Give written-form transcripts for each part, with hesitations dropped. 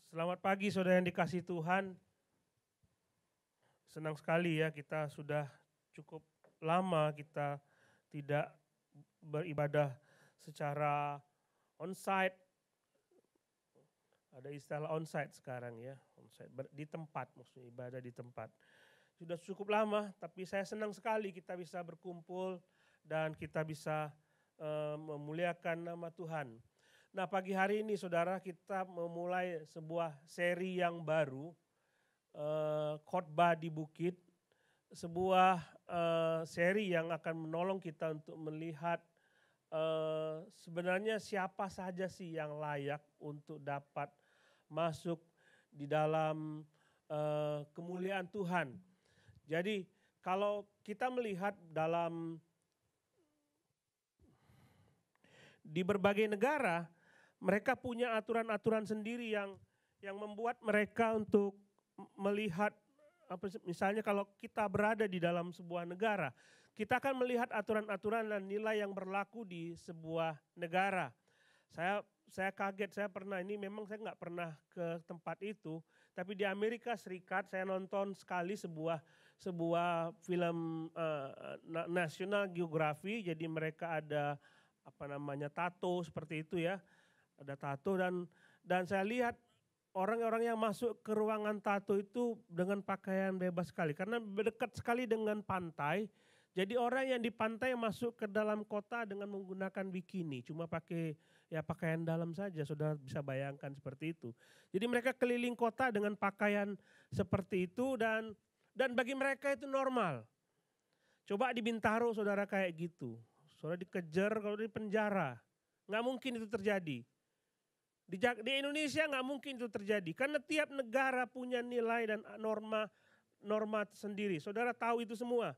Selamat pagi saudara yang dikasihi Tuhan. Senang sekali ya kita sudah cukup lama kita tidak beribadah secara onsite. Ada istilah onsite sekarang ya, onsite di tempat, maksudnya ibadah di tempat. Sudah cukup lama, tapi saya senang sekali kita bisa berkumpul dan kita bisa memuliakan nama Tuhan. Nah, pagi hari ini saudara kita memulai sebuah seri yang baru, khotbah di bukit, sebuah seri yang akan menolong kita untuk melihat sebenarnya siapa saja sih yang layak untuk dapat masuk di dalam kemuliaan Tuhan. Jadi kalau kita melihat di berbagai negara, mereka punya aturan-aturan sendiri yang membuat mereka untuk melihat, misalnya kalau kita berada di dalam sebuah negara, kita akan melihat aturan-aturan dan nilai yang berlaku di sebuah negara. Saya kaget, saya nggak pernah ke tempat itu, tapi di Amerika Serikat saya nonton sekali sebuah film National Geography, jadi mereka ada tato seperti itu ya. Ada tato dan saya lihat orang-orang yang masuk ke ruangan tato itu dengan pakaian bebas sekali karena dekat sekali dengan pantai. Jadi orang yang di pantai masuk ke dalam kota dengan menggunakan bikini, cuma pakai ya pakaian dalam saja, saudara bisa bayangkan seperti itu. Jadi mereka keliling kota dengan pakaian seperti itu dan bagi mereka itu normal. Coba di Bintaro saudara kayak gitu, saudara dikejar kalau di penjara, nggak mungkin itu terjadi. Di Indonesia nggak mungkin itu terjadi karena tiap negara punya nilai dan norma sendiri. Saudara tahu itu semua.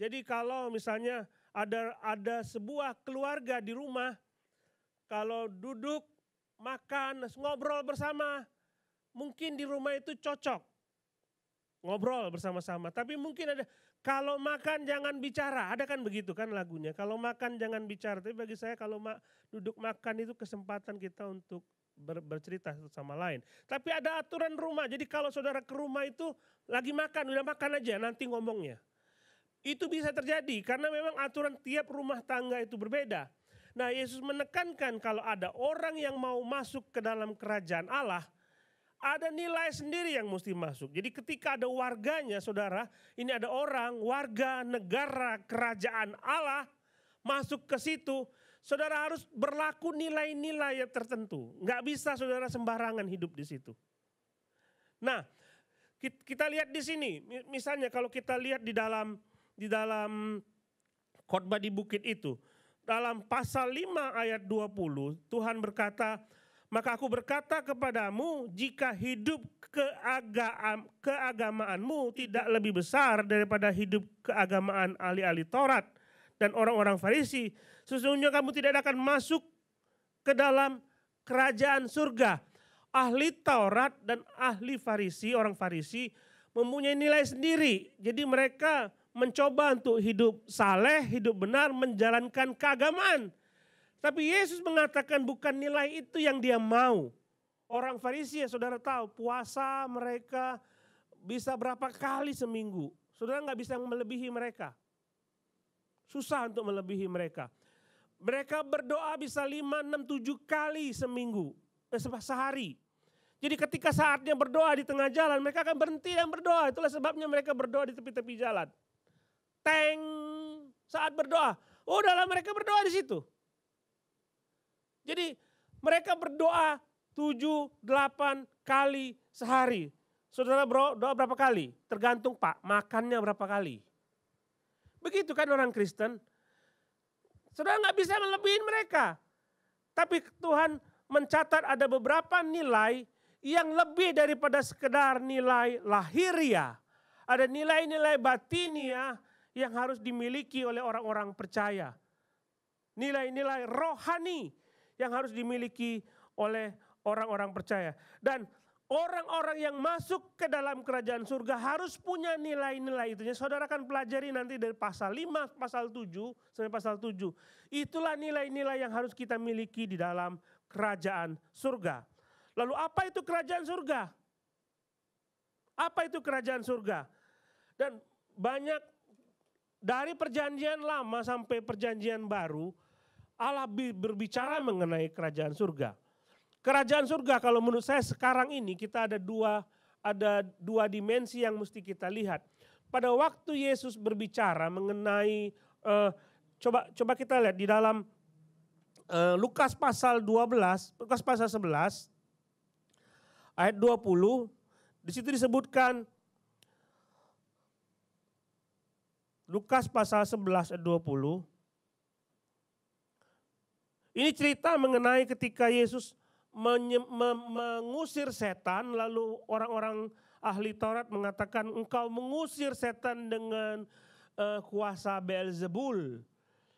Jadi kalau misalnya ada sebuah keluarga di rumah, kalau duduk makan ngobrol bersama, mungkin di rumah itu cocok ngobrol bersama-sama. Tapi mungkin ada kalau makan jangan bicara, ada kan begitu kan lagunya. Kalau makan jangan bicara. Tapi bagi saya kalau duduk makan itu kesempatan kita untuk bercerita satu sama lain. Tapi ada aturan rumah. Jadi kalau saudara ke rumah itu lagi makan, udah makan aja nanti ngomongnya. Itu bisa terjadi karena memang aturan tiap rumah tangga itu berbeda. Nah, Yesus menekankan kalau ada orang yang mau masuk ke dalam kerajaan Allah, ada nilai sendiri yang mesti masuk. Jadi ketika ada warganya, saudara, ini ada orang, warga negara kerajaan Allah masuk ke situ, saudara harus berlaku nilai-nilai yang tertentu. Nggak bisa saudara sembarangan hidup di situ. Nah, kita lihat di sini, misalnya kalau kita lihat di dalam khotbah di bukit itu, dalam pasal 5 ayat 20, Tuhan berkata, maka aku berkata kepadamu, jika hidup keagamaanmu tidak lebih besar daripada hidup keagamaan ahli-ahli Taurat dan orang-orang Farisi, sesungguhnya kamu tidak akan masuk ke dalam kerajaan surga. Ahli Taurat dan ahli Farisi, orang Farisi mempunyai nilai sendiri. Jadi mereka mencoba untuk hidup saleh, hidup benar, menjalankan keagamaan. Tapi Yesus mengatakan bukan nilai itu yang dia mau. Orang Farisi ya saudara tahu, puasa mereka bisa berapa kali seminggu. Saudara nggak bisa melebihi mereka. Susah untuk melebihi mereka. Mereka berdoa bisa 5, 6, 7 kali seminggu, sehari. Jadi ketika saatnya berdoa di tengah jalan, mereka akan berhenti dan berdoa. Itulah sebabnya mereka berdoa di tepi-tepi jalan. Saat berdoa, udahlah mereka berdoa di situ. Jadi mereka berdoa 7, 8 kali sehari. Saudara berdoa berapa kali? Tergantung Pak, makannya berapa kali. Begitu kan orang Kristen. Saudara nggak bisa melebihi mereka. Tapi Tuhan mencatat ada beberapa nilai yang lebih daripada sekedar nilai lahiriah. Ada nilai-nilai batinia yang harus dimiliki oleh orang-orang percaya. Nilai-nilai rohani yang harus dimiliki oleh orang-orang percaya. Dan orang-orang yang masuk ke dalam kerajaan surga harus punya nilai-nilai itu. Saudara akan pelajari nanti dari pasal 5, pasal 7 sampai pasal 7. Itulah nilai-nilai yang harus kita miliki di dalam kerajaan surga. Lalu apa itu kerajaan surga? Apa itu kerajaan surga? Dan banyak dari perjanjian lama sampai perjanjian baru, Allah berbicara mengenai kerajaan surga. Kerajaan surga kalau menurut saya sekarang ini kita ada dua dimensi yang mesti kita lihat. Pada waktu Yesus berbicara mengenai, coba kita lihat di dalam Lukas pasal 12, Lukas pasal 11, ayat 20, di situ disebutkan, Lukas pasal 11 ayat 20, ini cerita mengenai ketika Yesus mengusir setan, lalu orang-orang ahli Taurat mengatakan engkau mengusir setan dengan kuasa Beelzebul.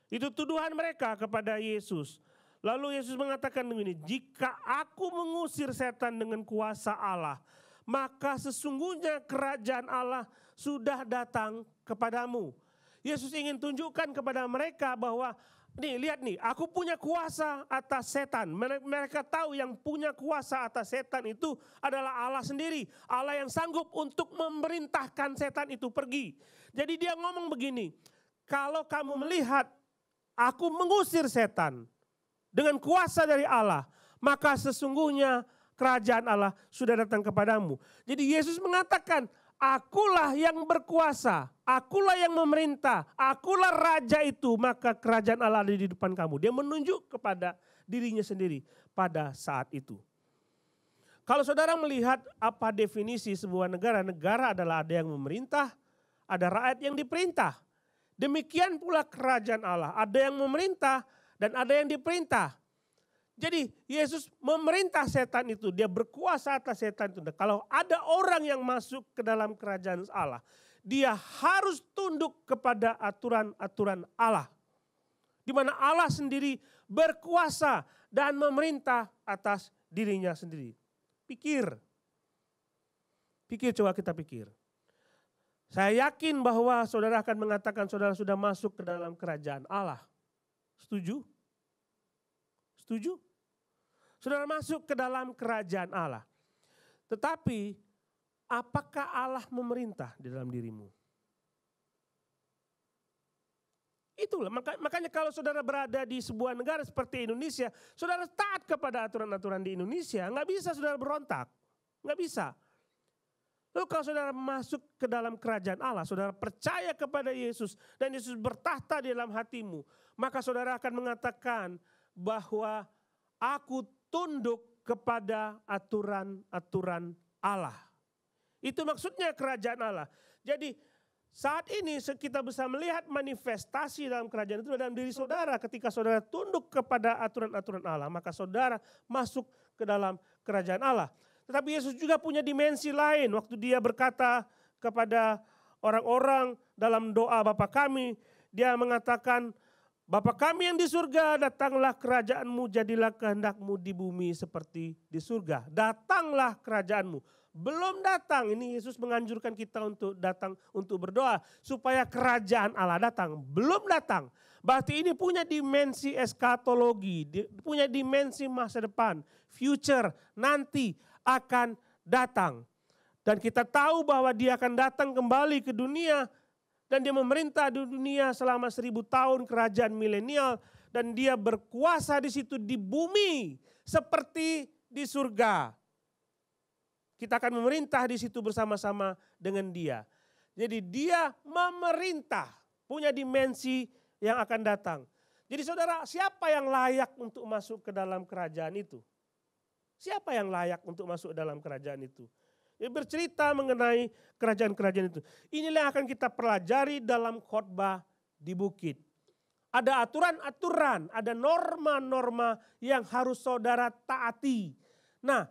Itu tuduhan mereka kepada Yesus. Lalu Yesus mengatakan begini, jika aku mengusir setan dengan kuasa Allah, maka sesungguhnya kerajaan Allah sudah datang kepadamu. Yesus ingin tunjukkan kepada mereka bahwa, nih lihat nih, aku punya kuasa atas setan. Mereka tahu yang punya kuasa atas setan itu adalah Allah sendiri. Allah yang sanggup untuk memerintahkan setan itu pergi. Jadi dia ngomong begini, kalau kamu melihat aku mengusir setan dengan kuasa dari Allah, maka sesungguhnya kerajaan Allah sudah datang kepadamu. Jadi Yesus mengatakan, akulah yang berkuasa, akulah yang memerintah, akulah raja itu, maka kerajaan Allah ada di depan kamu. Dia menunjuk kepada dirinya sendiri pada saat itu. Kalau saudara melihat apa definisi sebuah negara, negara adalah ada yang memerintah, ada rakyat yang diperintah. Demikian pula kerajaan Allah, ada yang memerintah dan ada yang diperintah. Jadi Yesus memerintah setan itu, dia berkuasa atas setan itu. Kalau ada orang yang masuk ke dalam kerajaan Allah, dia harus tunduk kepada aturan-aturan Allah. Di mana Allah sendiri berkuasa dan memerintah atas dirinya sendiri. Pikir coba kita pikir. Saya yakin bahwa saudara akan mengatakan saudara sudah masuk ke dalam kerajaan Allah. Setuju? Setuju? Saudara masuk ke dalam kerajaan Allah. Tetapi apakah Allah memerintah di dalam dirimu? Itulah makanya kalau saudara berada di sebuah negara seperti Indonesia, saudara taat kepada aturan-aturan di Indonesia, nggak bisa saudara berontak, nggak bisa. Lalu kalau saudara masuk ke dalam kerajaan Allah, saudara percaya kepada Yesus dan Yesus bertahta di dalam hatimu, maka saudara akan mengatakan bahwa aku tunduk kepada aturan-aturan Allah. Itu maksudnya kerajaan Allah. Jadi saat ini kita bisa melihat manifestasi dalam kerajaan itu dalam diri saudara. Ketika saudara tunduk kepada aturan-aturan Allah, maka saudara masuk ke dalam kerajaan Allah. Tetapi Yesus juga punya dimensi lain. Waktu dia berkata kepada orang-orang dalam doa Bapa kami, dia mengatakan, Bapa kami yang di surga, datanglah kerajaanmu, jadilah kehendakmu di bumi seperti di surga. Datanglah kerajaanmu. Belum datang, ini Yesus menganjurkan kita untuk datang untuk berdoa supaya kerajaan Allah datang. Belum datang. Berarti ini punya dimensi eskatologi, punya dimensi masa depan, future, nanti akan datang. Dan kita tahu bahwa dia akan datang kembali ke dunia dan dia memerintah di dunia selama 1000 tahun kerajaan milenial dan dia berkuasa di situ di bumi seperti di surga. Kita akan memerintah di situ bersama-sama dengan dia. Jadi dia memerintah, punya dimensi yang akan datang. Jadi saudara, siapa yang layak untuk masuk ke dalam kerajaan itu? Siapa yang layak untuk masuk dalam kerajaan itu? Dia bercerita mengenai kerajaan-kerajaan itu. Inilah yang akan kita pelajari dalam khotbah di bukit. Ada aturan-aturan, ada norma-norma yang harus saudara taati. Nah,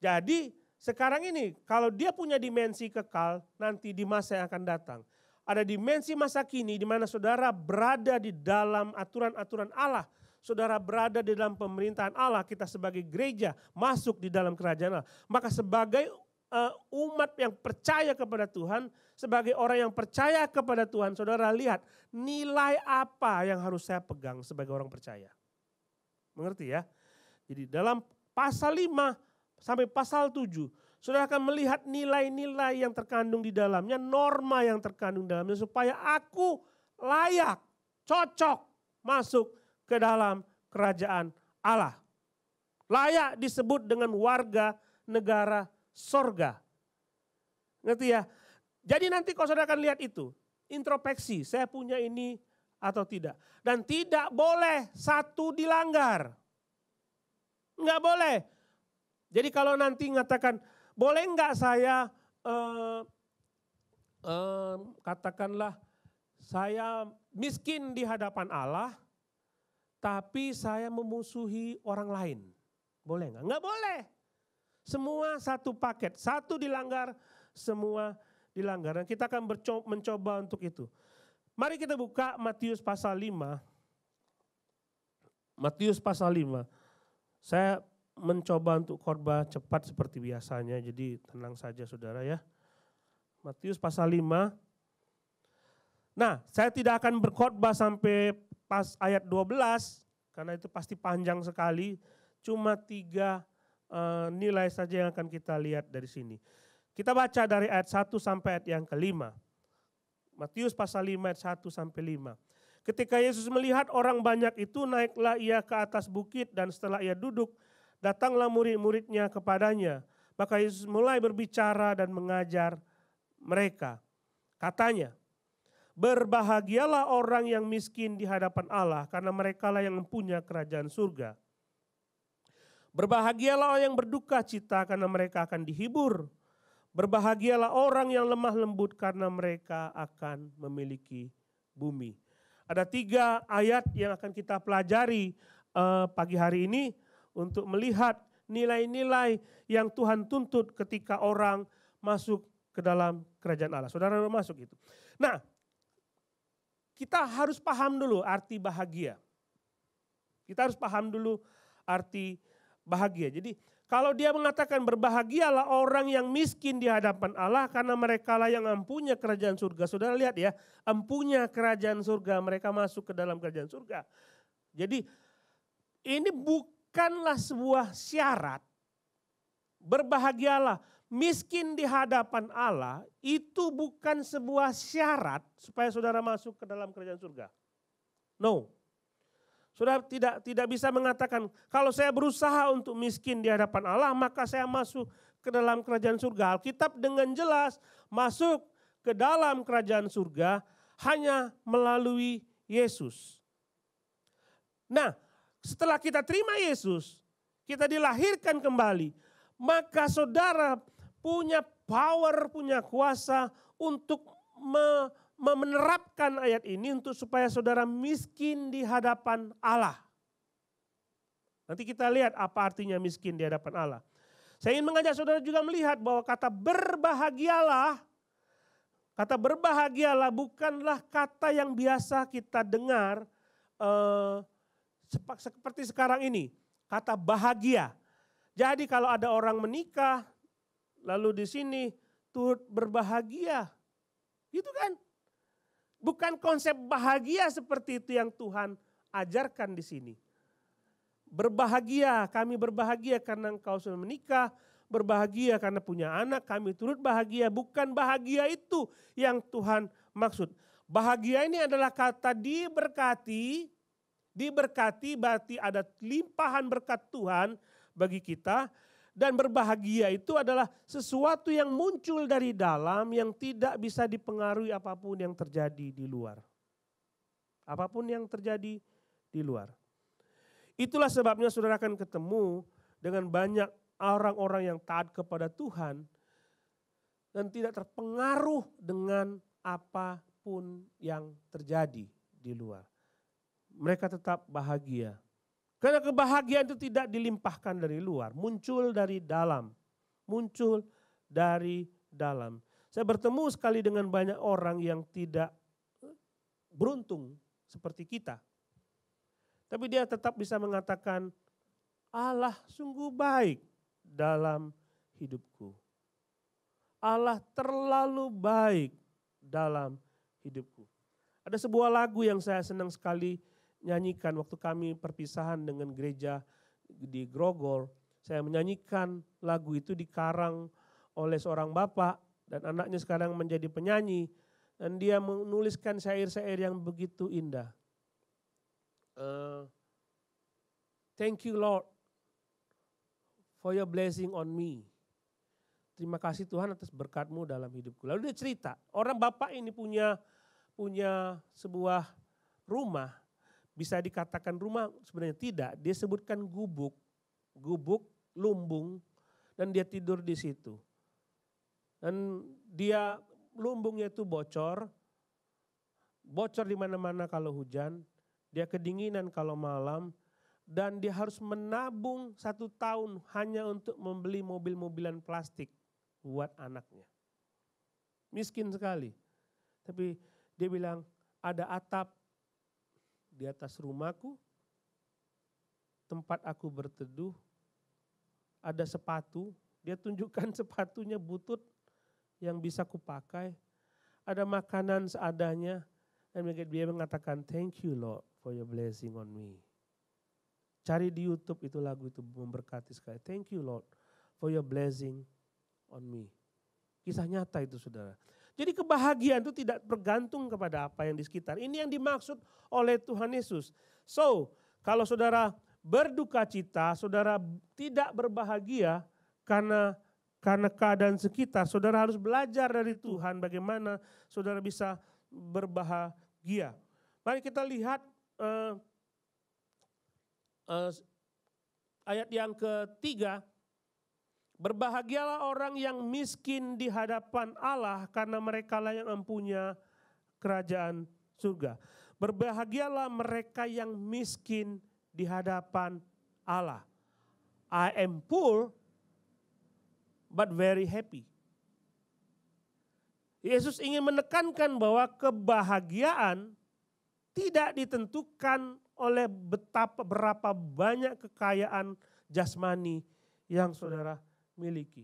jadi sekarang ini kalau dia punya dimensi kekal nanti di masa yang akan datang. Ada dimensi masa kini di mana saudara berada di dalam aturan-aturan Allah. Saudara berada di dalam pemerintahan Allah, kita sebagai gereja masuk di dalam kerajaan Allah. Maka sebagai umat yang percaya kepada Tuhan, sebagai orang yang percaya kepada Tuhan, saudara lihat nilai apa yang harus saya pegang sebagai orang percaya. Mengerti ya? Jadi dalam pasal 5 sampai pasal 7, saudara akan melihat nilai-nilai yang terkandung di dalamnya, norma yang terkandung di dalamnya supaya aku layak, cocok masuk ke dalam kerajaan Allah. Layak disebut dengan warga negara sorga. Ngerti ya? Jadi nanti kalau saudara akan lihat itu, introspeksi, saya punya ini atau tidak. Dan tidak boleh satu dilanggar. Enggak boleh. Jadi kalau nanti mengatakan, boleh enggak saya katakanlah saya miskin di hadapan Allah, tapi saya memusuhi orang lain. Boleh enggak? Enggak boleh. Semua satu paket, satu dilanggar, semua dilanggar. Dan kita akan mencoba untuk itu. Mari kita buka Matius pasal 5. Matius pasal 5. Saya mencoba untuk khotbah cepat seperti biasanya, jadi tenang saja saudara ya. Matius pasal 5. Nah, saya tidak akan berkhotbah sampai pas ayat 12, karena itu pasti panjang sekali. Cuma 3 nilai saja yang akan kita lihat dari sini. Kita baca dari ayat 1 sampai ayat yang ke-5. Matius pasal 5 ayat 1 sampai 5. Ketika Yesus melihat orang banyak itu, naiklah ia ke atas bukit dan setelah ia duduk, datanglah murid-muridnya kepadanya. Maka Yesus mulai berbicara dan mengajar mereka. Katanya, berbahagialah orang yang miskin di hadapan Allah, karena merekalah yang mempunyai kerajaan surga. Berbahagialah orang yang berduka cita, karena mereka akan dihibur. Berbahagialah orang yang lemah lembut, karena mereka akan memiliki bumi. Ada 3 ayat yang akan kita pelajari pagi hari ini untuk melihat nilai-nilai yang Tuhan tuntut ketika orang masuk ke dalam kerajaan Allah. Saudara masuk itu. Nah, kita harus paham dulu arti bahagia. Kita harus paham dulu arti bahagia. Jadi kalau dia mengatakan berbahagialah orang yang miskin di hadapan Allah, karena merekalah yang empunya kerajaan surga. Saudara lihat ya, empunya kerajaan surga, mereka masuk ke dalam kerajaan surga. Jadi ini bukanlah sebuah syarat. Berbahagialah miskin di hadapan Allah itu bukan sebuah syarat supaya saudara masuk ke dalam kerajaan surga. No. Saudara tidak bisa mengatakan, kalau saya berusaha untuk miskin di hadapan Allah, maka saya masuk ke dalam kerajaan surga. Alkitab dengan jelas masuk ke dalam kerajaan surga hanya melalui Yesus. Nah, setelah kita terima Yesus, kita dilahirkan kembali, maka saudara punya power, punya kuasa untuk menerapkan ayat ini untuk supaya saudara miskin di hadapan Allah. Nanti kita lihat apa artinya miskin di hadapan Allah. Saya ingin mengajak saudara juga melihat bahwa kata berbahagialah bukanlah kata yang biasa kita dengar seperti sekarang ini. Kata bahagia. Jadi kalau ada orang menikah, lalu di sini turut berbahagia. Gitu kan? Bukan konsep bahagia seperti itu yang Tuhan ajarkan di sini. Berbahagia, kami berbahagia karena engkau sudah menikah, berbahagia karena punya anak, kami turut bahagia. Bukan bahagia itu yang Tuhan maksud. Bahagia ini adalah kata diberkati. Diberkati berarti ada limpahan berkat Tuhan bagi kita. Dan berbahagia itu adalah sesuatu yang muncul dari dalam yang tidak bisa dipengaruhi apapun yang terjadi di luar. Apapun yang terjadi di luar. Itulah sebabnya saudara akan ketemu dengan banyak orang-orang yang taat kepada Tuhan dan tidak terpengaruh dengan apapun yang terjadi di luar. Mereka tetap bahagia. Karena kebahagiaan itu tidak dilimpahkan dari luar, muncul dari dalam. Muncul dari dalam. Saya bertemu sekali dengan banyak orang yang tidak beruntung seperti kita. Tapi dia tetap bisa mengatakan, Allah sungguh baik dalam hidupku. Allah terlalu baik dalam hidupku. Ada sebuah lagu yang saya senang sekali nyanyikan waktu kami perpisahan dengan gereja di Grogol. Saya menyanyikan lagu itu dikarang oleh seorang bapak dan anaknya sekarang menjadi penyanyi. Dan dia menuliskan syair-syair yang begitu indah. Thank you Lord for your blessing on me. Terima kasih Tuhan atas berkat-Mu dalam hidupku. Lalu dia cerita, orang bapak ini punya sebuah rumah. Bisa dikatakan rumah, sebenarnya tidak. Dia sebutkan gubuk, lumbung, dan dia tidur di situ. Dan dia lumbungnya itu bocor di mana-mana kalau hujan, dia kedinginan kalau malam, dan dia harus menabung 1 tahun hanya untuk membeli mobil-mobilan plastik buat anaknya. Miskin sekali. Tapi dia bilang, ada atap di atas rumahku, tempat aku berteduh, ada sepatu, dia tunjukkan sepatunya butut yang bisa kupakai, ada makanan seadanya, dan dia mengatakan, thank you Lord for your blessing on me. Cari di YouTube itu lagu itu memberkati sekali. Thank you Lord for your blessing on me. Kisah nyata itu saudara. Jadi kebahagiaan itu tidak bergantung kepada apa yang di sekitar. Ini yang dimaksud oleh Tuhan Yesus. So, kalau saudara berduka cita, saudara tidak berbahagia karena keadaan sekitar, saudara harus belajar dari Tuhan bagaimana saudara bisa berbahagia. Mari kita lihat ayat yang ketiga. Berbahagialah orang yang miskin di hadapan Allah karena merekalah yang mempunyai kerajaan surga. Berbahagialah mereka yang miskin di hadapan Allah. I am poor but very happy. Yesus ingin menekankan bahwa kebahagiaan tidak ditentukan oleh berapa banyak kekayaan jasmani yang saudara miliki.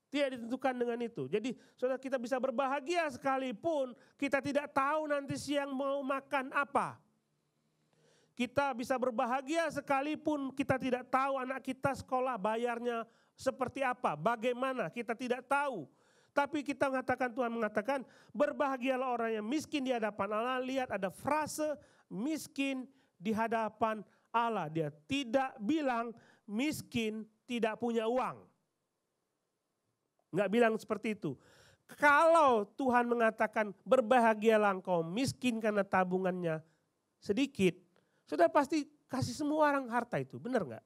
Tidak ditentukan dengan itu. Jadi saudara kita bisa berbahagia sekalipun kita tidak tahu nanti siang mau makan apa. Kita bisa berbahagia sekalipun kita tidak tahu anak kita sekolah bayarnya seperti apa, bagaimana, kita tidak tahu. Tapi kita mengatakan, Tuhan mengatakan, berbahagialah orang yang miskin di hadapan Allah. Lihat ada frase miskin di hadapan Allah. Dia tidak bilang miskin tidak punya uang. Enggak bilang seperti itu. Kalau Tuhan mengatakan berbahagialah engkau miskin karena tabungannya sedikit, sudah pasti kasih semua orang harta itu, benar enggak?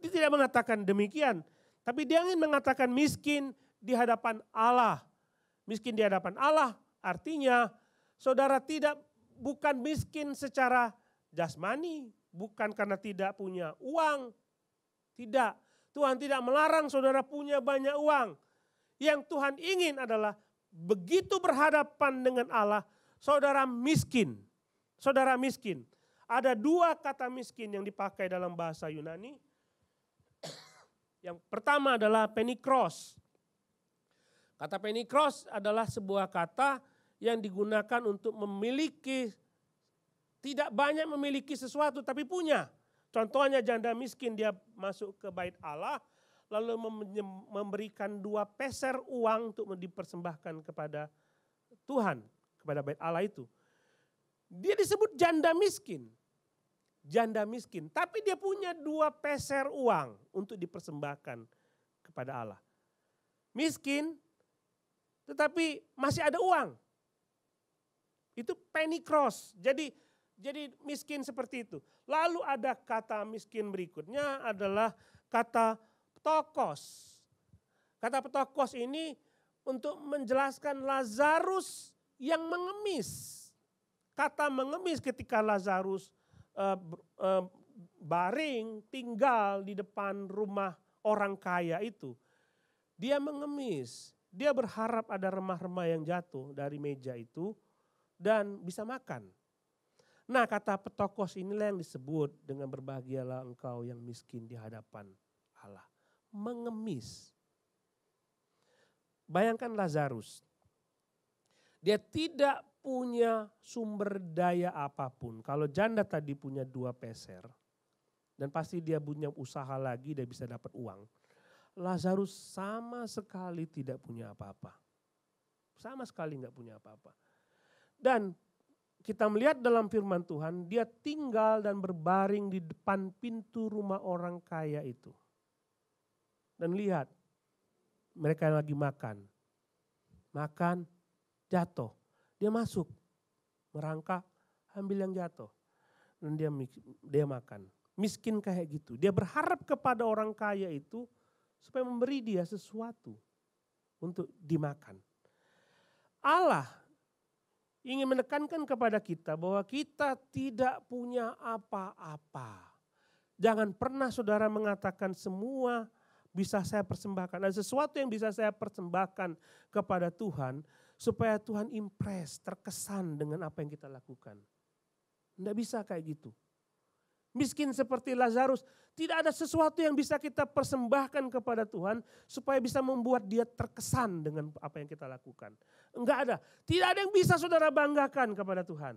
Dia tidak mengatakan demikian, tapi dia ingin mengatakan miskin di hadapan Allah. Miskin di hadapan Allah artinya saudara bukan miskin secara jasmani, bukan karena tidak punya uang, tidak. Tuhan tidak melarang saudara punya banyak uang. Yang Tuhan ingin adalah begitu berhadapan dengan Allah, saudara miskin. Saudara miskin. Ada 2 kata miskin yang dipakai dalam bahasa Yunani. Yang pertama adalah penikros. Kata penikros adalah sebuah kata yang digunakan untuk memiliki, tidak banyak memiliki sesuatu tapi punya. Contohnya janda miskin, dia masuk ke bait Allah lalu memberikan 2 peser uang untuk dipersembahkan kepada Tuhan, kepada bait Allah itu. Dia disebut janda miskin. Janda miskin, tapi dia punya 2 peser uang untuk dipersembahkan kepada Allah. Miskin, tetapi masih ada uang. Itu penikros. Jadi miskin seperti itu. Lalu ada kata miskin berikutnya adalah kata ptokos. Kata ptokos ini untuk menjelaskan Lazarus yang mengemis. Kata mengemis ketika Lazarus baring tinggal di depan rumah orang kaya itu. Dia mengemis, dia berharap ada remah-remah yang jatuh dari meja itu dan bisa makan. Nah kata petokos inilah yang disebut dengan berbahagialah engkau yang miskin di hadapan Allah. Mengemis. Bayangkan Lazarus. Dia tidak punya sumber daya apapun. Kalau janda tadi punya 2 peser. Dan pasti dia punya usaha lagi, dia bisa dapat uang. Lazarus sama sekali tidak punya apa-apa. Sama sekali nggak punya apa-apa. Dan kita melihat dalam firman Tuhan, dia tinggal dan berbaring di depan pintu rumah orang kaya itu. Dan lihat, mereka lagi makan. Makan, jatuh. Dia masuk, merangkak, ambil yang jatuh. Dan dia makan. Miskin kayak gitu. Dia berharap kepada orang kaya itu supaya memberi dia sesuatu untuk dimakan. Allah ingin menekankan kepada kita bahwa kita tidak punya apa-apa. Jangan pernah saudara mengatakan semua bisa saya persembahkan. Ada sesuatu yang bisa saya persembahkan kepada Tuhan supaya Tuhan impress, terkesan dengan apa yang kita lakukan. Tidak bisa kayak gitu. Miskin seperti Lazarus, tidak ada sesuatu yang bisa kita persembahkan kepada Tuhan supaya bisa membuat dia terkesan dengan apa yang kita lakukan. Enggak ada. Tidak ada yang bisa saudara banggakan kepada Tuhan.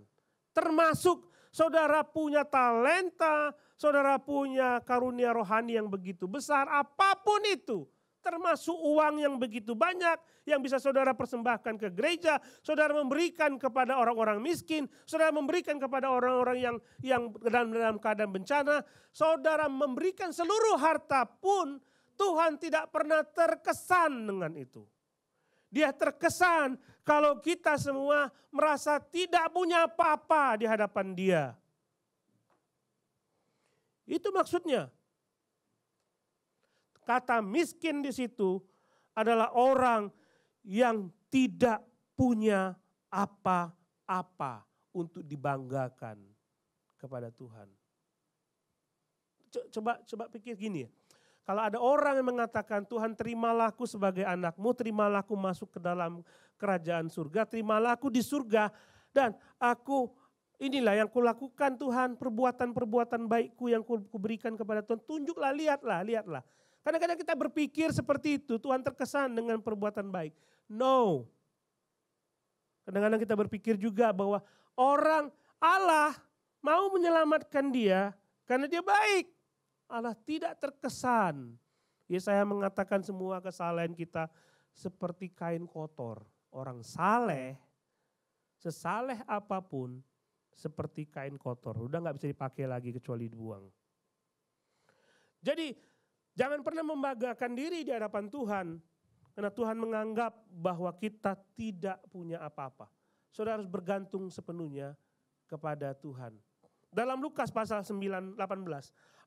Termasuk saudara punya talenta, saudara punya karunia rohani yang begitu besar, apapun itu. Termasuk uang yang begitu banyak yang bisa saudara persembahkan ke gereja, saudara memberikan kepada orang-orang miskin, saudara memberikan kepada orang-orang yang dalam keadaan bencana, saudara memberikan seluruh harta pun Tuhan tidak pernah terkesan dengan itu. Dia terkesan kalau kita semua merasa tidak punya apa-apa di hadapan Dia. Itu maksudnya. Kata miskin di situ adalah orang yang tidak punya apa-apa untuk dibanggakan kepada Tuhan. Coba pikir gini ya. Kalau ada orang yang mengatakan Tuhan terimalah aku sebagai anakmu, terimalah aku masuk ke dalam kerajaan surga, terimalah aku di surga dan aku inilah yang kulakukan Tuhan, perbuatan-perbuatan baikku yang kuberikan kepada Tuhan. Tunjuklah, lihatlah. Kadang-kadang kita berpikir seperti itu, Tuhan terkesan dengan perbuatan baik. No. Kadang-kadang kita berpikir juga bahwa Allah mau menyelamatkan dia karena dia baik. Allah tidak terkesan. Yesaya mengatakan semua kesalahan kita seperti kain kotor. Orang saleh, sesaleh apapun seperti kain kotor. Udah gak bisa dipakai lagi kecuali dibuang. Jadi jangan pernah membanggakan diri di hadapan Tuhan. Karena Tuhan menganggap bahwa kita tidak punya apa-apa. Saudara harus bergantung sepenuhnya kepada Tuhan. Dalam Lukas pasal 9:18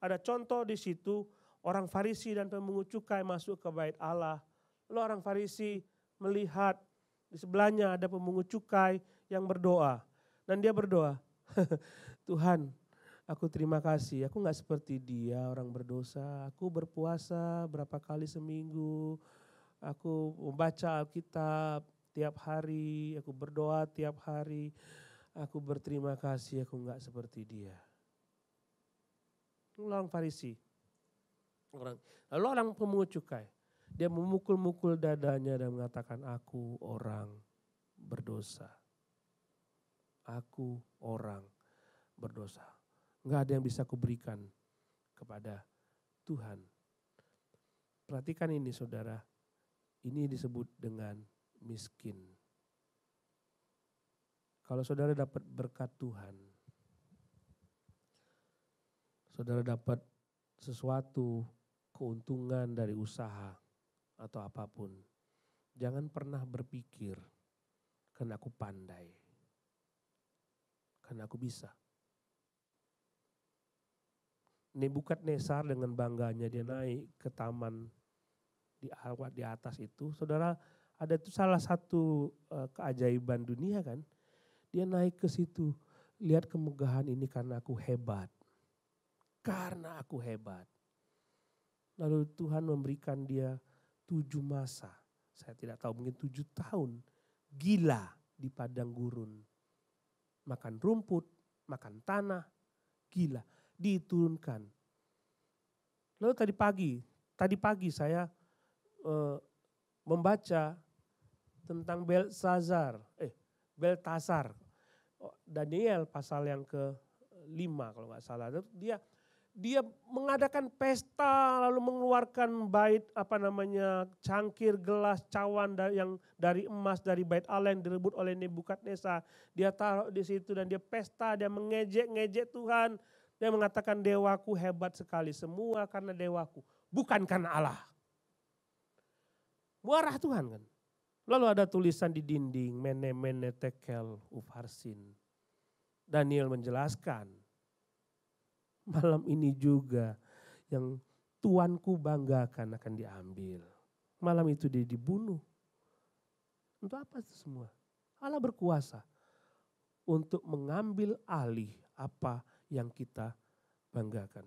ada contoh di situ orang Farisi dan pemungut cukai masuk ke bait Allah. Lalu orang Farisi melihat di sebelahnya ada pemungut cukai yang berdoa. Dan dia berdoa, Tuhan, aku terima kasih, aku gak seperti dia orang berdosa, aku berpuasa berapa kali seminggu, aku membaca Alkitab tiap hari, aku berdoa tiap hari, aku berterima kasih, aku gak seperti dia. Orang Farisi, lalu orang pemungut cukai, dia memukul-mukul dadanya dan mengatakan aku orang berdosa. Aku orang berdosa. Enggak ada yang bisa kuberikan kepada Tuhan. Perhatikan ini saudara, ini disebut dengan miskin. Kalau saudara dapat berkat Tuhan, saudara dapat sesuatu keuntungan dari usaha atau apapun, jangan pernah berpikir karena aku pandai, karena aku bisa. Nebukadnezar dengan bangganya dia naik ke taman di atas itu, saudara, ada itu salah satu keajaiban dunia kan. Dia naik ke situ, lihat kemegahan ini karena aku hebat. Karena aku hebat. Lalu Tuhan memberikan dia 7 masa, saya tidak tahu mungkin 7 tahun, gila di padang gurun. Makan rumput, makan tanah, gila. Diturunkan. Lalu tadi pagi saya membaca tentang Beltasar, Daniel pasal yang ke-5 kalau nggak salah. Dia Dia mengadakan pesta lalu mengeluarkan cangkir, gelas, cawan yang dari emas dari bait Allah yang direbut oleh Nebukadnezar. Dia taruh di situ dan dia pesta, dia mengejek-ngejek Tuhan. Dia mengatakan dewaku hebat sekali, semua karena dewaku, bukan karena Allah. Marah Tuhan kan. Lalu ada tulisan di dinding, mene mene tekel upharsin. Daniel menjelaskan, malam ini juga yang Tuanku banggakan akan diambil. Malam itu dia dibunuh. Untuk apa itu semua? Allah berkuasa untuk mengambil alih apa yang kita banggakan.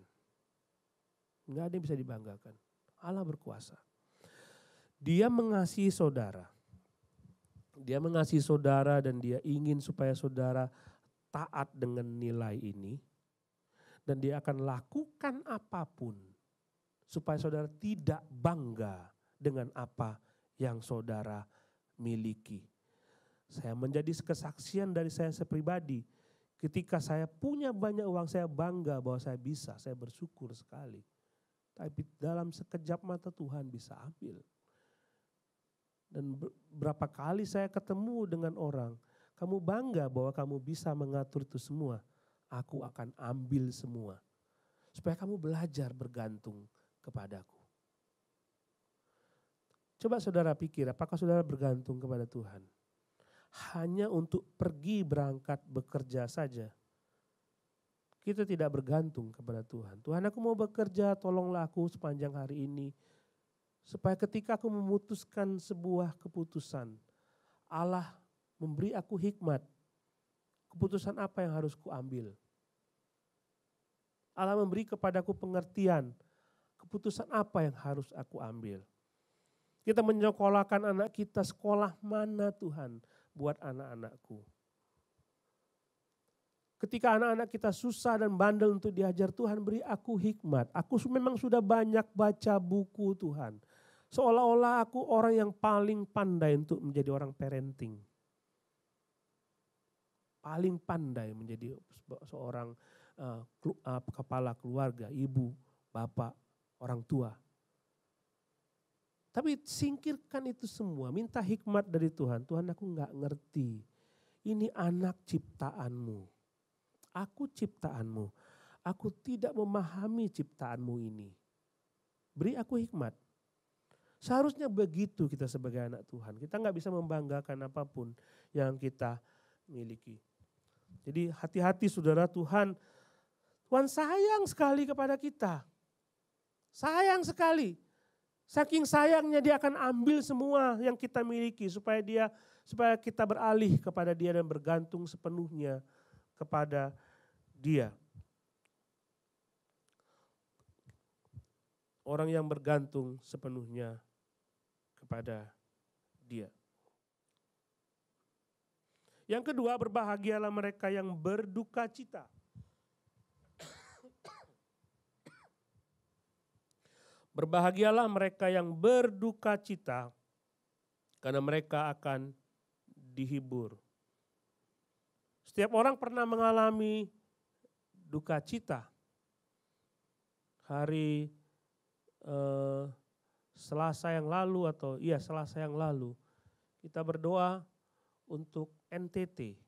Enggak ada yang bisa dibanggakan. Allah berkuasa. Dia mengasihi saudara. Dia mengasihi saudara dan dia ingin supaya saudara taat dengan nilai ini. Dan dia akan lakukan apapun supaya saudara tidak bangga dengan apa yang saudara miliki. Saya menjadi kesaksian dari saya pribadi. Ketika saya punya banyak uang, saya bangga bahwa saya bisa, saya bersyukur sekali. Tapi dalam sekejap mata Tuhan bisa ambil. Dan berapa kali saya ketemu dengan orang, kamu bangga bahwa kamu bisa mengatur itu semua. Aku akan ambil semua. Supaya kamu belajar bergantung kepadaku. Coba saudara pikir, apakah saudara bergantung kepada Tuhan? Hanya untuk pergi berangkat bekerja saja. Kita tidak bergantung kepada Tuhan. Tuhan, aku mau bekerja, tolonglah aku sepanjang hari ini. Supaya ketika aku memutuskan sebuah keputusan, Allah memberi aku hikmat. Keputusan apa yang harus kuambil? Allah memberi kepadaku pengertian. Keputusan apa yang harus aku ambil? Kita menyekolahkan anak kita, sekolah mana Tuhan buat anak-anakku? Ketika anak-anak kita susah dan bandel untuk diajar, Tuhan beri aku hikmat. Aku memang sudah banyak baca buku Tuhan. Seolah-olah aku orang yang paling pandai untuk menjadi orang parenting. Paling pandai menjadi seorang kepala keluarga, ibu, bapak, orang tua. Tapi singkirkan itu semua, minta hikmat dari Tuhan. Tuhan, aku enggak ngerti, ini anak ciptaanmu. Aku ciptaanmu, aku tidak memahami ciptaanmu ini. Beri aku hikmat. Seharusnya begitu kita sebagai anak Tuhan. Kita enggak bisa membanggakan apapun yang kita miliki. Jadi hati-hati saudara, Tuhan sayang sekali kepada kita. Sayang sekali. Saking sayangnya dia akan ambil semua yang kita miliki supaya kita beralih kepada dia dan bergantung sepenuhnya kepada dia. Orang yang bergantung sepenuhnya kepada dia. Yang kedua, berbahagialah mereka yang berduka cita. Berbahagialah mereka yang berduka cita, karena mereka akan dihibur. Setiap orang pernah mengalami duka cita. Hari Selasa yang lalu kita berdoa untuk NTT.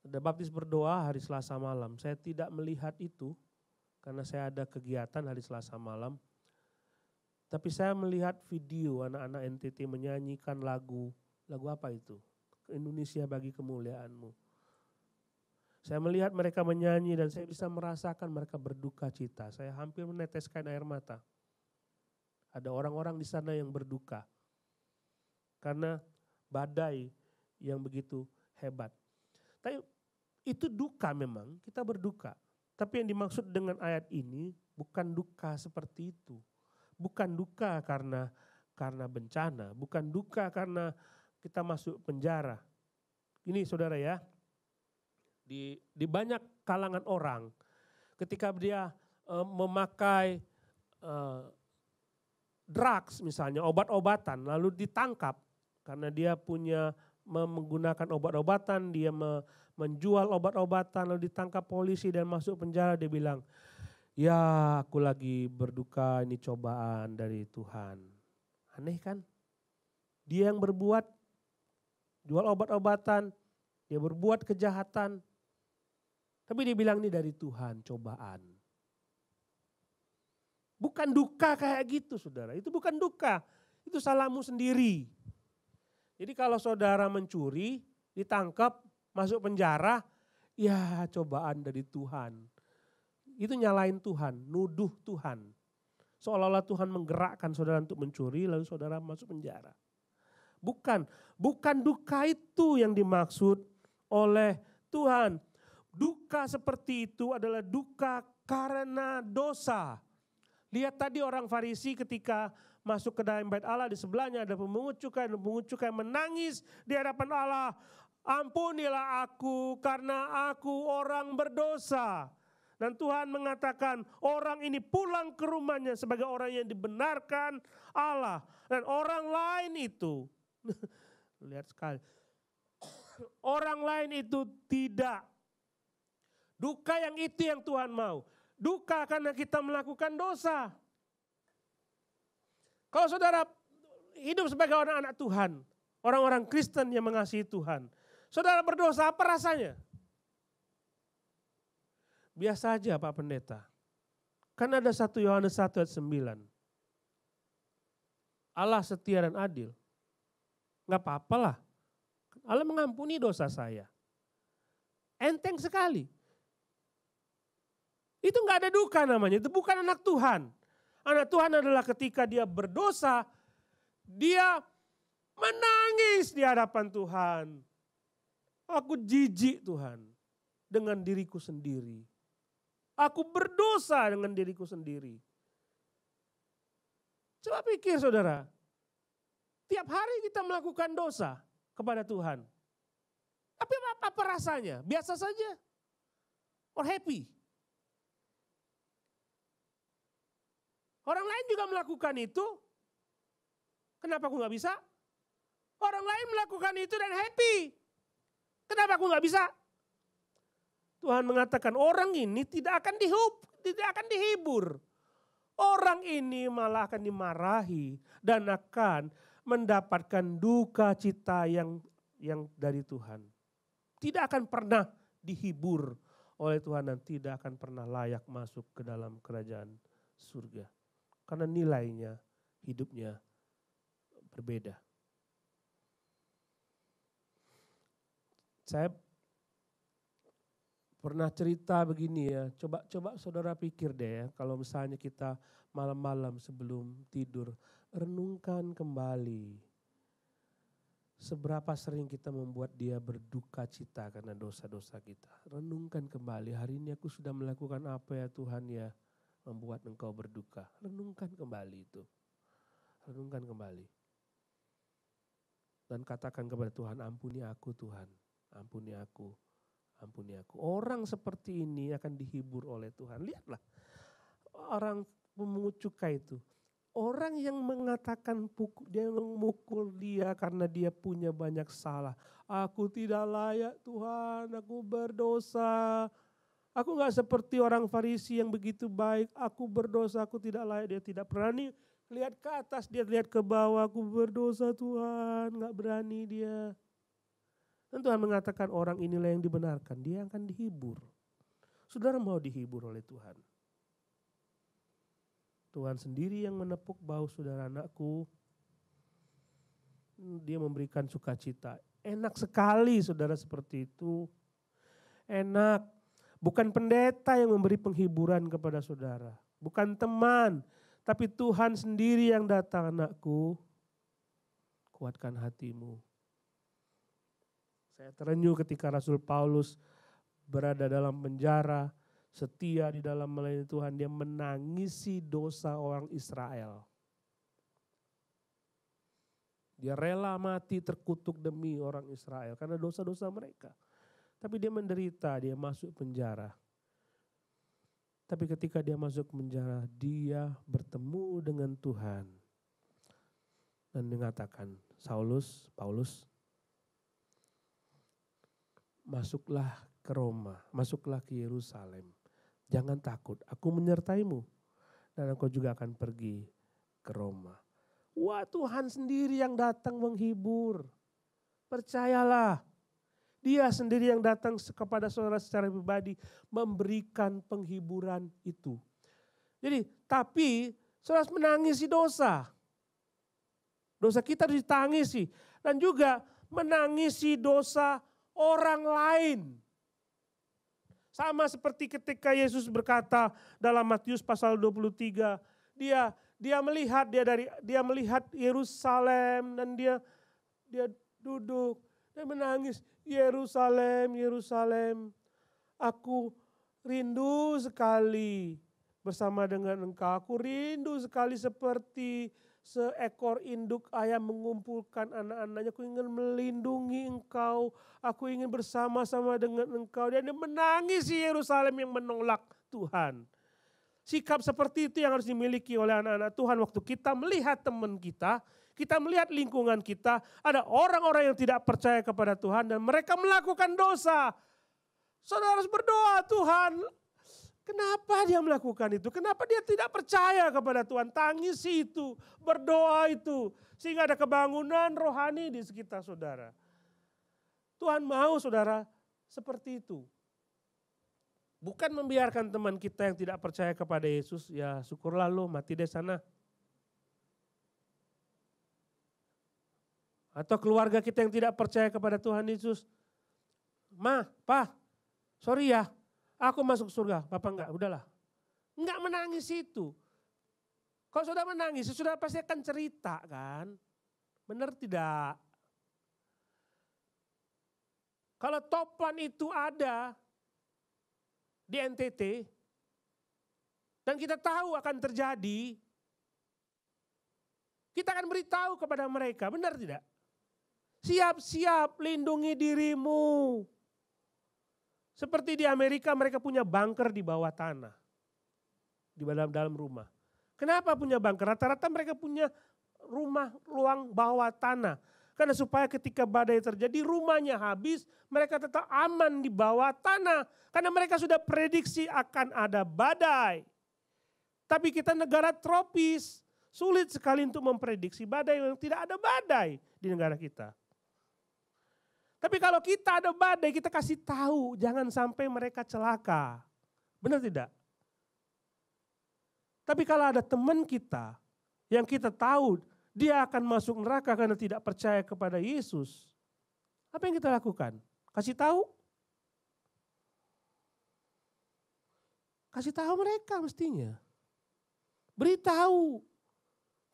Ada baptis berdoa hari Selasa malam. Saya tidak melihat itu karena saya ada kegiatan hari Selasa malam. Tapi saya melihat video anak-anak NTT menyanyikan lagu apa itu? Indonesia bagi kemuliaan-Mu. Saya melihat mereka menyanyi dan saya bisa merasakan mereka berduka cita. Saya hampir meneteskan air mata. Ada orang-orang di sana yang berduka karena badai yang begitu hebat. Tapi itu duka memang, kita berduka. Tapi yang dimaksud dengan ayat ini bukan duka seperti itu. Bukan duka karena bencana, bukan duka karena kita masuk penjara. Ini saudara ya, di banyak kalangan orang ketika dia memakai drugs misalnya, obat-obatan lalu ditangkap karena dia menggunakan obat-obatan, dia menjual obat-obatan lalu ditangkap polisi dan masuk penjara, dia bilang, Ya aku lagi berduka, ini cobaan dari Tuhan. Aneh kan? Dia yang berbuat, jual obat-obatan, dia berbuat kejahatan. Tapi dia bilang ini dari Tuhan, cobaan. Bukan duka kayak gitu saudara, itu bukan duka. Itu salahmu sendiri. Jadi kalau saudara mencuri, ditangkap, masuk penjara, ya cobaan dari Tuhan. Itu nyalain Tuhan, nuduh Tuhan. Seolah-olah Tuhan menggerakkan saudara untuk mencuri, lalu saudara masuk penjara. Bukan duka itu yang dimaksud oleh Tuhan. Duka seperti itu adalah duka karena dosa. Lihat tadi orang Farisi ketika masuk ke dalam bait Allah, di sebelahnya ada pemungut cukai menangis di hadapan Allah. Ampunilah aku karena aku orang berdosa. Dan Tuhan mengatakan orang ini pulang ke rumahnya sebagai orang yang dibenarkan Allah. Dan orang lain itu, lihat sekali, orang lain itu tidak. Duka yang itu yang Tuhan mau. Duka karena kita melakukan dosa. Kalau saudara hidup sebagai orang anak Tuhan, orang-orang Kristen yang mengasihi Tuhan, saudara berdosa apa rasanya? Biasa aja Pak Pendeta. Kan ada 1 Yohanes 1 ayat 9. Allah setia dan adil. Enggak apa-apalah. Allah mengampuni dosa saya. Enteng sekali. Itu enggak ada duka namanya, itu bukan anak Tuhan. Anak Tuhan adalah ketika dia berdosa, dia menangis di hadapan Tuhan. Aku jijik Tuhan dengan diriku sendiri. Aku berdosa dengan diriku sendiri. Coba pikir saudara, tiap hari kita melakukan dosa kepada Tuhan. Tapi apa rasanya? Biasa saja? Or happy? Orang lain juga melakukan itu. Kenapa aku gak bisa? Orang lain melakukan itu dan happy. Kenapa aku gak bisa? Tuhan mengatakan orang ini tidak akan dihibur. Orang ini malah akan dimarahi dan akan mendapatkan duka cita yang dari Tuhan. Tidak akan pernah dihibur oleh Tuhan dan tidak akan pernah layak masuk ke dalam kerajaan surga. Karena nilainya, hidupnya berbeda. Saya pernah cerita begini ya, coba saudara pikir deh ya, kalau misalnya kita malam-malam sebelum tidur, renungkan kembali. Seberapa sering kita membuat dia berduka cita karena dosa-dosa kita. Renungkan kembali, hari ini aku sudah melakukan apa ya Tuhan ya, membuat engkau berduka. Renungkan kembali itu. Renungkan kembali. Dan katakan kepada Tuhan, ampuni aku Tuhan, ampuni aku. Ampuni aku. Orang seperti ini akan dihibur oleh Tuhan. Lihatlah orang pemungut cukai itu. Orang yang mengatakan dia memukul dia karena dia punya banyak salah. Aku tidak layak Tuhan, aku berdosa. Aku gak seperti orang Farisi yang begitu baik. Aku berdosa, aku tidak layak. Dia tidak berani lihat ke atas, dia lihat ke bawah. Aku berdosa Tuhan, gak berani dia. Dan Tuhan mengatakan orang inilah yang dibenarkan, dia akan dihibur. Saudara mau dihibur oleh Tuhan. Tuhan sendiri yang menepuk bahu saudara, anakku. Dia memberikan sukacita. Enak sekali saudara seperti itu. Enak. Bukan pendeta yang memberi penghiburan kepada saudara. Bukan teman. Tapi Tuhan sendiri yang datang, anakku. Kuatkan hatimu. Saya terenyuh ketika Rasul Paulus berada dalam penjara, setia di dalam melayani Tuhan, dia menangisi dosa orang Israel. Dia rela mati terkutuk demi orang Israel karena dosa-dosa mereka. Tapi dia menderita, dia masuk penjara. Tapi ketika dia masuk penjara, dia bertemu dengan Tuhan. Dan mengatakan, Paulus, masuklah ke Roma, masuklah ke Yerusalem. Jangan takut, aku menyertaimu. Dan engkau juga akan pergi ke Roma. Wah, Tuhan sendiri yang datang menghibur. Percayalah, Dia sendiri yang datang kepada saudara secara pribadi memberikan penghiburan itu. Jadi, tapi saudara menangisi dosa. Dosa kita harus ditangisi. Dan juga menangisi dosa orang lain. Sama seperti ketika Yesus berkata dalam Matius pasal 23, dia melihat Yerusalem dan dia duduk dan menangis, Yerusalem, Yerusalem, aku rindu sekali bersama dengan engkau. Aku rindu sekali seperti seekor induk ayam mengumpulkan anak-anaknya. Aku ingin melindungi engkau. Aku ingin bersama-sama dengan engkau. Dan dia menangis di Yerusalem yang menolak Tuhan. Sikap seperti itu yang harus dimiliki oleh anak-anak Tuhan. Waktu kita melihat teman kita melihat lingkungan kita. Ada orang-orang yang tidak percaya kepada Tuhan dan mereka melakukan dosa. Saudara harus berdoa, Tuhan, kenapa dia melakukan itu? Kenapa dia tidak percaya kepada Tuhan? Tangisi itu, berdoa itu. Sehingga ada kebangunan rohani di sekitar saudara. Tuhan mau saudara seperti itu. Bukan membiarkan teman kita yang tidak percaya kepada Yesus, ya syukurlah lo mati di sana. Atau keluarga kita yang tidak percaya kepada Tuhan Yesus. Ma, Pa, sorry ya, aku masuk surga. Bapak enggak, udahlah. Enggak menangis itu. Kalau sudah menangis, sudah pasti akan cerita kan. Benar tidak? Kalau topan itu ada di NTT, dan kita tahu akan terjadi, kita akan beritahu kepada mereka, benar tidak? Siap-siap lindungi dirimu. Seperti di Amerika mereka punya bunker di bawah tanah. Di dalam rumah. Kenapa punya bunker? Rata-rata mereka punya rumah ruang bawah tanah. Karena supaya ketika badai terjadi rumahnya habis, mereka tetap aman di bawah tanah. Karena mereka sudah prediksi akan ada badai. Tapi kita negara tropis, sulit sekali untuk memprediksi badai yang tidak ada badai di negara kita. Tapi kalau kita ada badai, kita kasih tahu, jangan sampai mereka celaka. Benar tidak? Tapi kalau ada teman kita yang kita tahu dia akan masuk neraka karena tidak percaya kepada Yesus. Apa yang kita lakukan? Kasih tahu? Kasih tahu mereka mestinya. Beritahu.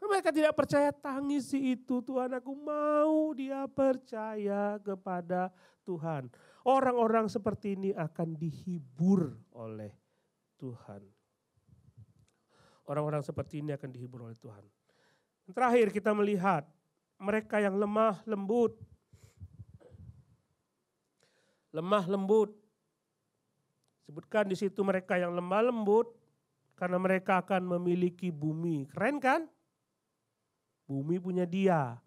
Kalau mereka tidak percaya, tangisi itu. Tuhan, aku mau dia percaya kepada Tuhan. Orang-orang seperti ini akan dihibur oleh Tuhan. Orang-orang seperti ini akan dihibur oleh Tuhan. Terakhir kita melihat mereka yang lemah lembut. Lemah lembut. Sebutkan di situ mereka yang lemah lembut karena mereka akan memiliki bumi. Keren kan? Bumi punya dia.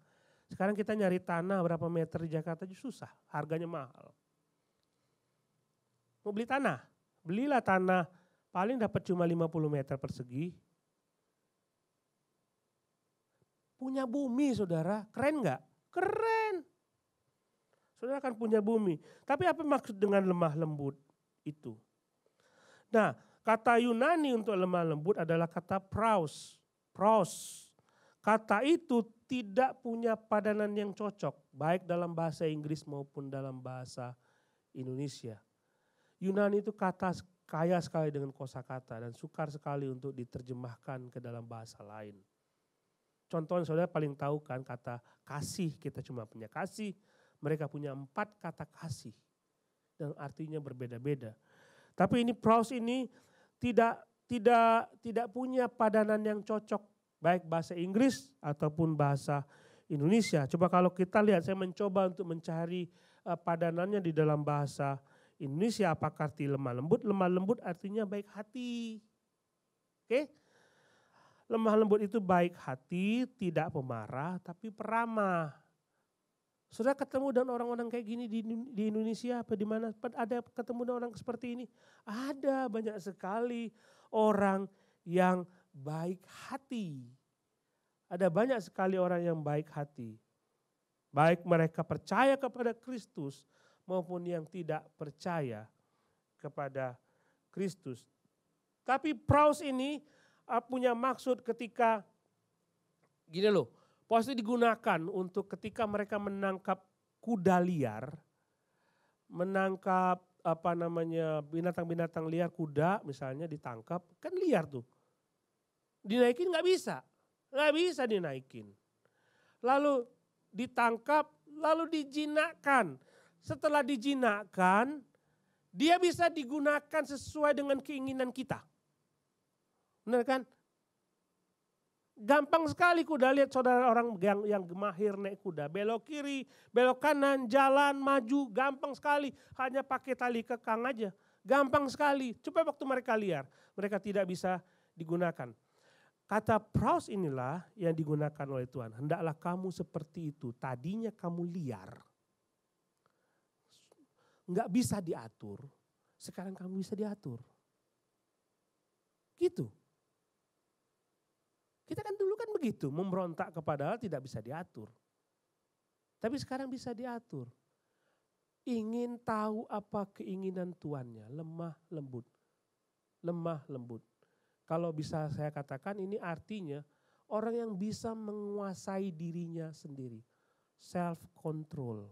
Sekarang kita nyari tanah berapa meter di Jakarta aja susah, harganya mahal. Mau beli tanah? Belilah tanah paling dapat cuma 50 meter persegi. Punya bumi saudara, keren gak? Keren. Saudara akan punya bumi. Tapi apa maksud dengan lemah lembut itu? Nah, kata Yunani untuk lemah lembut adalah kata praus. Kata itu tidak punya padanan yang cocok, baik dalam bahasa Inggris maupun dalam bahasa Indonesia. Yunani itu kata kaya sekali dengan kosakata dan sukar sekali untuk diterjemahkan ke dalam bahasa lain. Contohnya saudara paling tahu kan kata kasih, kita cuma punya kasih, mereka punya 4 kata kasih dan artinya berbeda-beda. Tapi ini praus ini tidak punya padanan yang cocok baik bahasa Inggris ataupun bahasa Indonesia. Coba kalau kita lihat, saya mencoba untuk mencari padanannya di dalam bahasa Indonesia, apakah arti lemah lembut? Lemah lembut artinya baik hati. Oke? Lemah lembut itu baik hati, tidak pemarah, tapi peramah. Saudara ketemu dengan orang-orang kayak gini di Indonesia apa di mana? Ada ketemu dengan orang seperti ini? Ada banyak sekali orang yang baik hati. Ada banyak sekali orang yang baik hati. Baik mereka percaya kepada Kristus maupun yang tidak percaya kepada Kristus. Tapi Paulus ini punya maksud ketika gini loh. Pasti digunakan untuk ketika mereka menangkap kuda liar, menangkap binatang-binatang liar, kuda misalnya ditangkap, kan liar tuh. Dinaikin nggak bisa dinaikin. Lalu ditangkap, lalu dijinakkan. Setelah dijinakkan, dia bisa digunakan sesuai dengan keinginan kita. Benar kan? Gampang sekali kuda, lihat saudara orang yang mahir naik kuda. Belok kiri, belok kanan, jalan, maju, gampang sekali. Hanya pakai tali kekang aja. Gampang sekali. Coba waktu mereka liar, mereka tidak bisa digunakan. Kata Paulus inilah yang digunakan oleh Tuhan. Hendaklah kamu seperti itu. Tadinya kamu liar. Enggak bisa diatur. Sekarang kamu bisa diatur. Gitu. Kita kan dulu kan begitu, memberontak kepada Allah tidak bisa diatur. Tapi sekarang bisa diatur. Ingin tahu apa keinginan tuannya, lemah lembut. Lemah lembut. Kalau bisa saya katakan ini artinya orang yang bisa menguasai dirinya sendiri. Self control.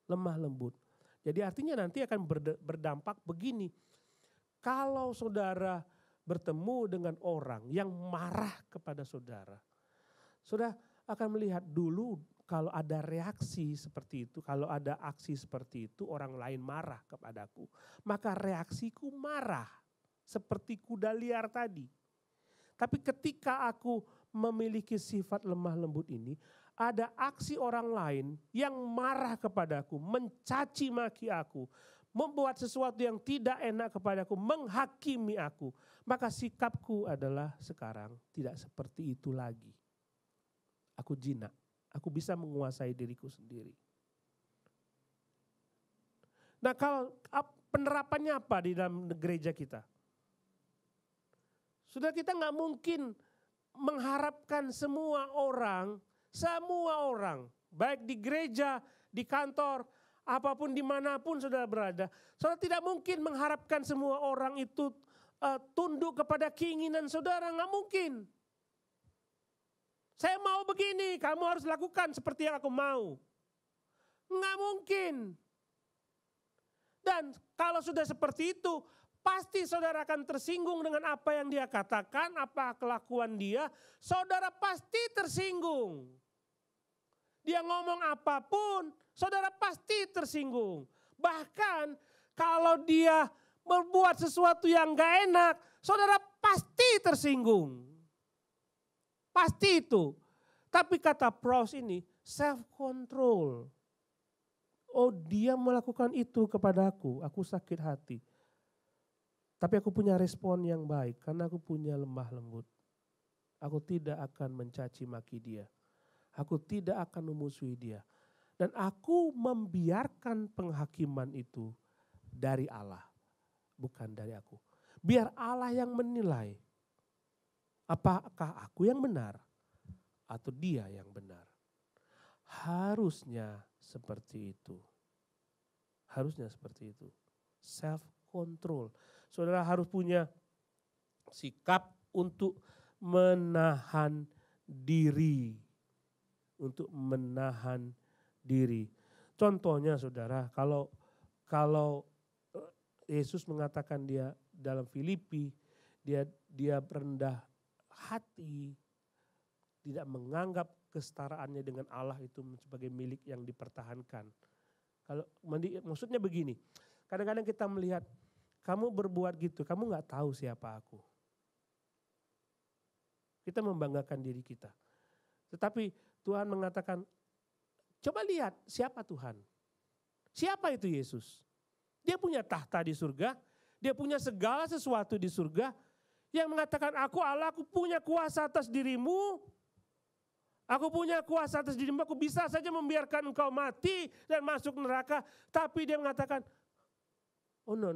Lemah lembut. Jadi artinya nanti akan berdampak begini. Kalau saudara bertemu dengan orang yang marah kepada saudara. Saudara akan melihat dulu kalau ada reaksi seperti itu, kalau ada aksi seperti itu, orang lain marah kepadaku. Maka reaksiku marah seperti kuda liar tadi. Tapi ketika aku memiliki sifat lemah lembut ini, ada aksi orang lain yang marah kepadaku, mencaci maki aku, membuat sesuatu yang tidak enak kepadaku, menghakimi aku. Maka sikapku adalah sekarang tidak seperti itu lagi. Aku jinak, aku bisa menguasai diriku sendiri. Nah kalau penerapannya apa di dalam gereja kita? Sudah kita nggak mungkin mengharapkan semua orang, baik di gereja, di kantor, apapun dimanapun saudara berada, saudara tidak mungkin mengharapkan semua orang itu tunduk kepada keinginan saudara, nggak mungkin. Saya mau begini, kamu harus lakukan seperti yang aku mau. Nggak mungkin. Dan kalau sudah seperti itu, pasti saudara akan tersinggung dengan apa yang dia katakan, apa kelakuan dia, saudara pasti tersinggung. Dia ngomong apapun, saudara pasti tersinggung. Bahkan kalau dia berbuat sesuatu yang gak enak, saudara pasti tersinggung. Pasti itu. Tapi kata Paulus ini, self control. Oh dia melakukan itu kepadaku, aku sakit hati. Tapi aku punya respon yang baik karena aku punya lemah lembut. Aku tidak akan mencaci maki dia. Aku tidak akan memusuhi dia. Dan aku membiarkan penghakiman itu dari Allah. Bukan dari aku. Biar Allah yang menilai. Apakah aku yang benar atau dia yang benar. Harusnya seperti itu. Harusnya seperti itu. Self control. Saudara harus punya sikap untuk menahan diri. Untuk menahan diri. Contohnya saudara, kalau Yesus mengatakan dia dalam Filipi, dia rendah hati, tidak menganggap kesetaraannya dengan Allah itu sebagai milik yang dipertahankan. Kalau maksudnya begini, kadang-kadang kita melihat kamu berbuat gitu, kamu nggak tahu siapa aku. Kita membanggakan diri kita. Tetapi Tuhan mengatakan, coba lihat siapa Tuhan. Siapa itu Yesus? Dia punya tahta di surga, dia punya segala sesuatu di surga, yang mengatakan aku Allah, aku punya kuasa atas dirimu, Aku punya kuasa atas dirimu, aku bisa saja membiarkan engkau mati dan masuk neraka. Tapi dia mengatakan, oh no.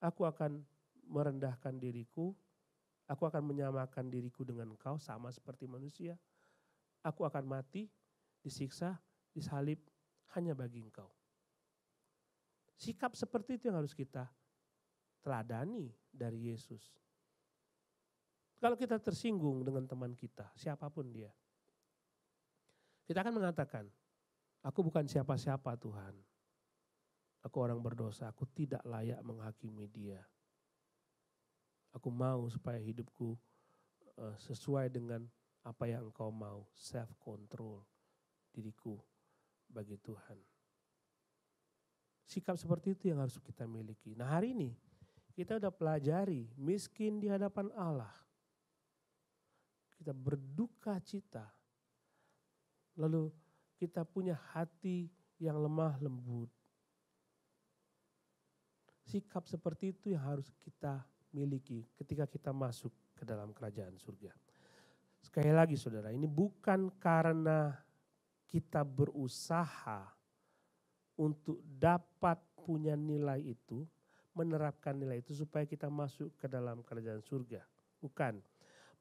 Aku akan merendahkan diriku, aku akan menyamakan diriku dengan engkau sama seperti manusia. Aku akan mati, disiksa, disalib hanya bagi engkau. Sikap seperti itu yang harus kita teladani dari Yesus. Kalau kita tersinggung dengan teman kita, siapapun dia, kita akan mengatakan, aku bukan siapa-siapa Tuhan. Aku orang berdosa, aku tidak layak menghakimi dia. Aku mau supaya hidupku sesuai dengan apa yang engkau mau, self control diriku bagi Tuhan. Sikap seperti itu yang harus kita miliki. Nah hari ini kita udah pelajari miskin di hadapan Allah. Kita berduka cita. Lalu kita punya hati yang lemah lembut. Sikap seperti itu yang harus kita miliki ketika kita masuk ke dalam kerajaan surga. Sekali lagi saudara, ini bukan karena kita berusaha untuk dapat punya nilai itu, menerapkan nilai itu supaya kita masuk ke dalam kerajaan surga. Bukan.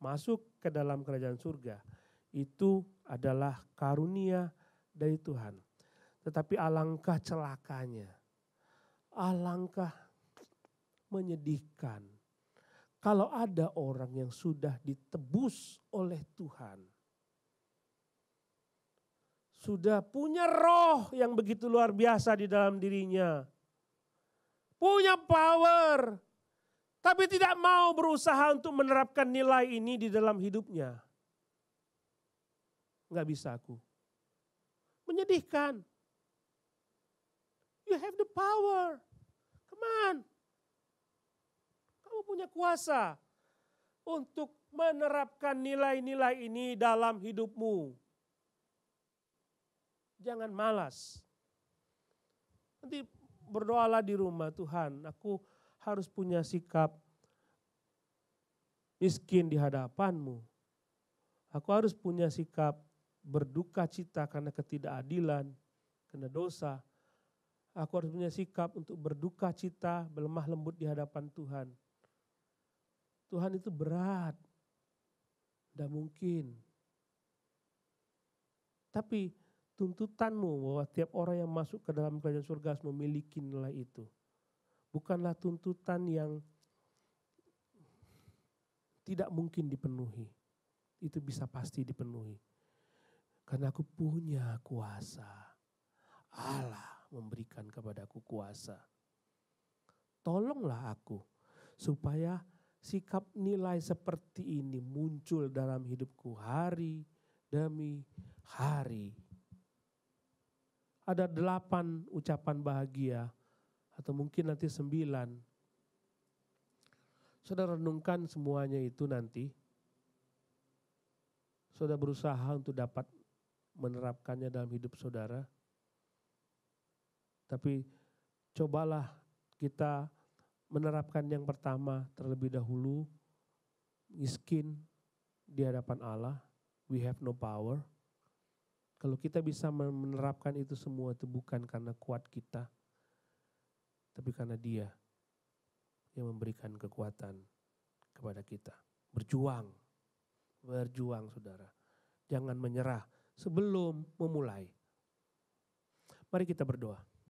Masuk ke dalam kerajaan surga itu adalah karunia dari Tuhan. Tetapi alangkah celakanya, alangkah menyedihkan kalau ada orang yang sudah ditebus oleh Tuhan. Sudah punya roh yang begitu luar biasa di dalam dirinya. Punya power. Tapi tidak mau berusaha untuk menerapkan nilai ini di dalam hidupnya. Enggak bisa aku. Menyedihkan. You have the power. Come on. Kamu punya kuasa untuk menerapkan nilai-nilai ini dalam hidupmu. Jangan malas. Nanti berdoalah di rumah, Tuhan, aku harus punya sikap miskin di hadapan-Mu. Aku harus punya sikap berduka cita karena ketidakadilan, karena dosa. Aku harus punya sikap untuk berduka cita, berlemah lembut di hadapan Tuhan. Tuhan itu berat, tidak mungkin. Tapi tuntutanmu bahwa tiap orang yang masuk ke dalam kerajaan surga harus memiliki nilai itu. Bukanlah tuntutan yang tidak mungkin dipenuhi. Itu bisa pasti dipenuhi. Karena aku punya kuasa. Allah memberikan kepadaku kuasa. Tolonglah aku supaya sikap nilai seperti ini muncul dalam hidupku hari demi hari. Ada 8 ucapan bahagia atau mungkin nanti 9. Saudara renungkan semuanya itu nanti. Saudara berusaha untuk dapat menerapkannya dalam hidup saudara. Tapi cobalah kita menerapkan yang pertama terlebih dahulu. Miskin di hadapan Allah. We have no power. Kalau kita bisa menerapkan itu semua itu bukan karena kuat kita. Tapi karena Dia yang memberikan kekuatan kepada kita. Berjuang saudara. Jangan menyerah sebelum memulai. Mari kita berdoa.